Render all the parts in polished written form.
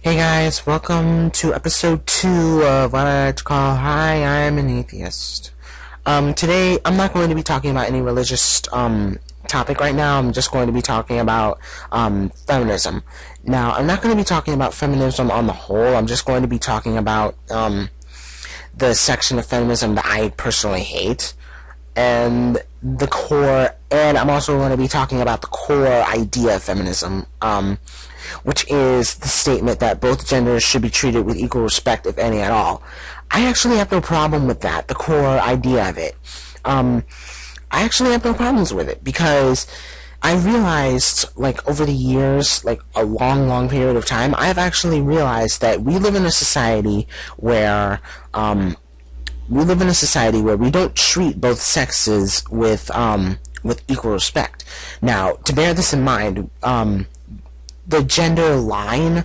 Hey guys, welcome to episode 2 of what I like to call Hi, I'm an Atheist. Today, I'm not going to be talking about any religious, topic right now. I'm just going to be talking about, feminism. Now, I'm not going to be talking about feminism on the whole. I'm just going to be talking about, the section of feminism that I personally hate. And the core, and I'm also going to be talking about the core idea of feminism, which is the statement that both genders should be treated with equal respect, if any at all. I actually have no problem with that, the core idea of it. I actually have no problems with it, because I realized, over the years, a long, long period of time, I've actually realized that we live in a society where, we don't treat both sexes with equal respect. Now, to bear this in mind, the gender line,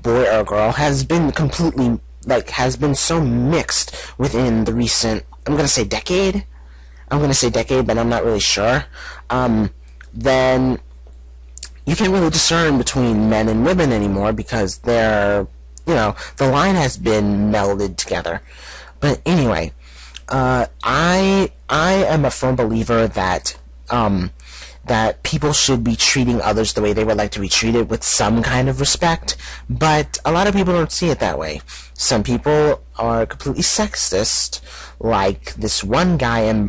boy or girl, has been completely, has been so mixed within the recent, I'm gonna say decade, but I'm not really sure, then you can't really discern between men and women anymore, because they're, the line has been melded together. But anyway, I am a firm believer that that people should be treating others the way they would like to be treated, with some kind of respect. But a lot of people don't see it that way. Some people are completely sexist, like this one guy in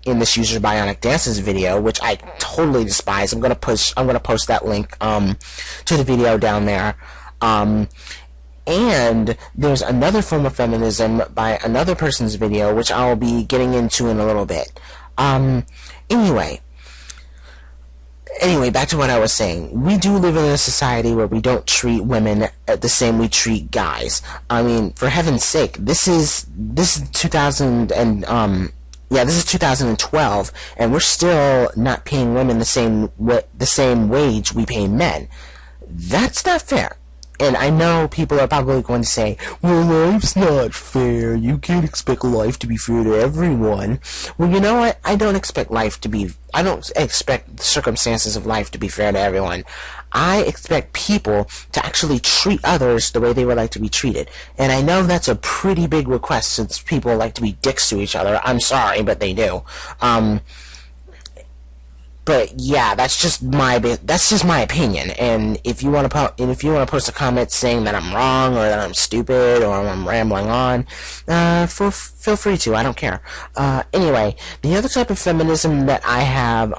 this User Bionic Dances video, which I totally despise. I'm gonna post that link to the video down there. And there's another form of feminism by another person's video, which I'll be getting into in a little bit. Anyway, back to what I was saying. We do live in a society where we don't treat women the same we treat guys. I mean, for heaven's sake, this is 2000 and this is 2012, and we're still not paying women the same wage we pay men. That's not fair. And I know people are probably going to say, well, life's not fair. You can't expect life to be fair to everyone. Well, you know what? I don't expect the circumstances of life to be fair to everyone. I expect people to actually treat others the way they would like to be treated. And I know that's a pretty big request, since people like to be dicks to each other. I'm sorry, but they do. But yeah, that's just my opinion. And if you want to post a comment saying that I'm wrong, or that I'm stupid, or I'm rambling on, feel free to. I don't care. Anyway, the other type of feminism that I have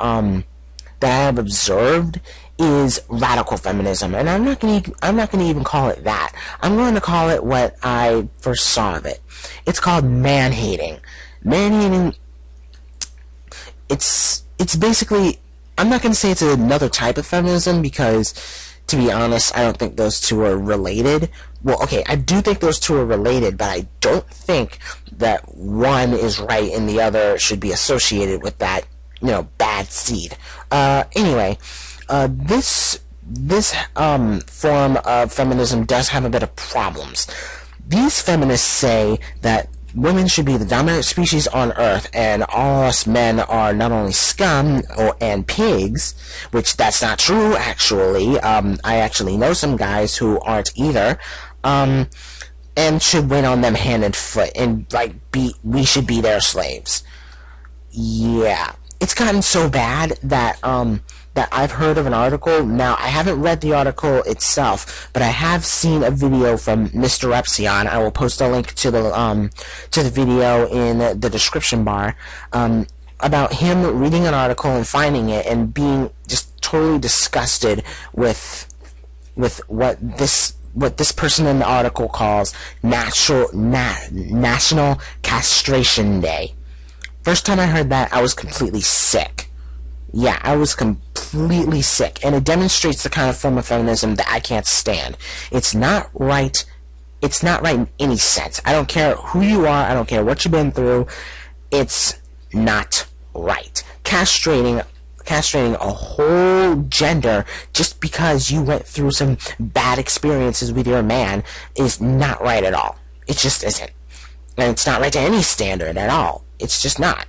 observed is radical feminism, and I'm not gonna even call it that. I'm going to call it what I first saw of it. It's called man-hating. Man-hating. It's basically, I'm not going to say it's another type of feminism, because, to be honest, I don't think those two are related. Well, okay, I do think those two are related, but I don't think that one is right and the other should be associated with that, bad seed. Anyway, this form of feminism does have a bit of problems. These feminists say that women should be the dominant species on Earth, and all us men are not only scum and pigs, which that's not true, actually. I actually know some guys who aren't either, and should win on them hand and foot, and, we should be their slaves. Yeah. It's gotten so bad that, that I've heard of an article. Now, I haven't read the article itself, but I have seen a video from Mr. Epsilon. I will post a link to the video in the description bar, about him reading an article and finding it and being just totally disgusted with what this person in the article calls National Castration Day. First time I heard that, I was completely sick. Yeah, I was completely sick, and it demonstrates the kind of form of feminism that I can't stand. It's not right. It's not right in any sense. I don't care who you are. I don't care what you've been through. It's not right. Castrating a whole gender just because you went through some bad experiences with your man is not right at all. It just isn't. And it's not right to any standard at all. It's just not.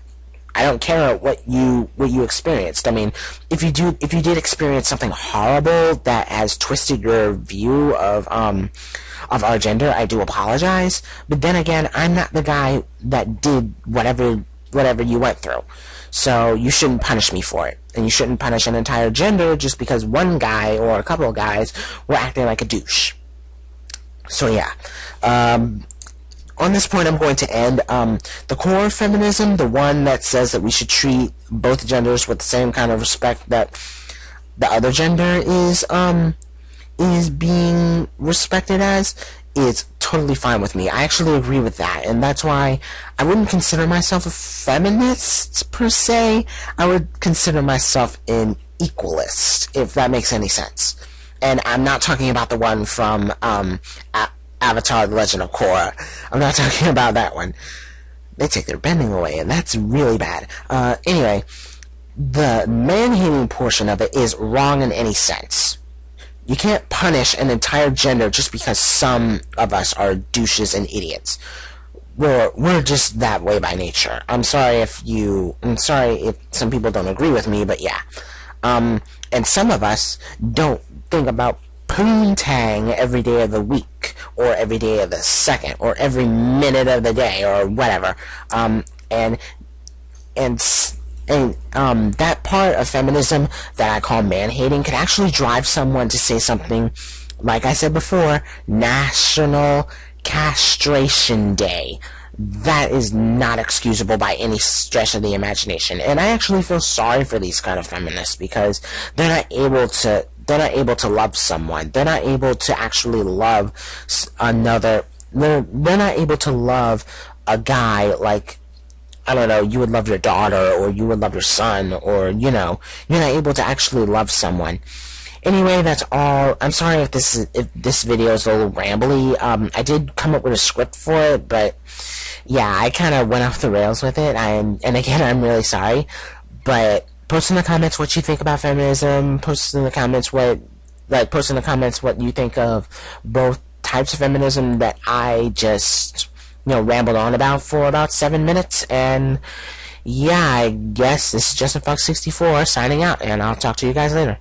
I don't care what you experienced. I mean, if you did experience something horrible that has twisted your view of our gender, I do apologize. But then again, I'm not the guy that did whatever you went through. So you shouldn't punish me for it. And you shouldn't punish an entire gender just because one guy or a couple of guys were acting like a douche. So yeah. On this point, I'm going to end. The core of feminism, the one that says that we should treat both genders with the same kind of respect that the other gender is being respected as, is totally fine with me. I actually agree with that, and that's why I wouldn't consider myself a feminist, per se. I would consider myself an equalist, if that makes any sense. And I'm not talking about the one from Avatar: The Legend of Korra. I'm not talking about that one. They take their bending away, and that's really bad. Anyway, the man-hating portion of it is wrong in any sense. You can't punish an entire gender just because some of us are douches and idiots. We're just that way by nature. I'm sorry if some people don't agree with me, but yeah. And some of us don't think about poontang every day of the week, or every day of the second, or every minute of the day, or whatever. And that part of feminism that I call man-hating could actually drive someone to say something, like I said before, National Castration Day. That is not excusable by any stretch of the imagination. And I actually feel sorry for these kind of feminists, because they're not able to love someone. They're not able to actually love another. They're not able to love a guy like, I don't know, you would love your daughter, or you would love your son, or, you know, you're not able to actually love someone. Anyway, that's all. I'm sorry if this video is a little rambly. I did come up with a script for it, but yeah, I kind of went off the rails with it, and again, I'm really sorry. But post in the comments what you think about feminism. Post in the comments what you think of both types of feminism that I just, rambled on about for about 7 minutes. And yeah, I guess this is Justin Fox 64 signing out, and I'll talk to you guys later.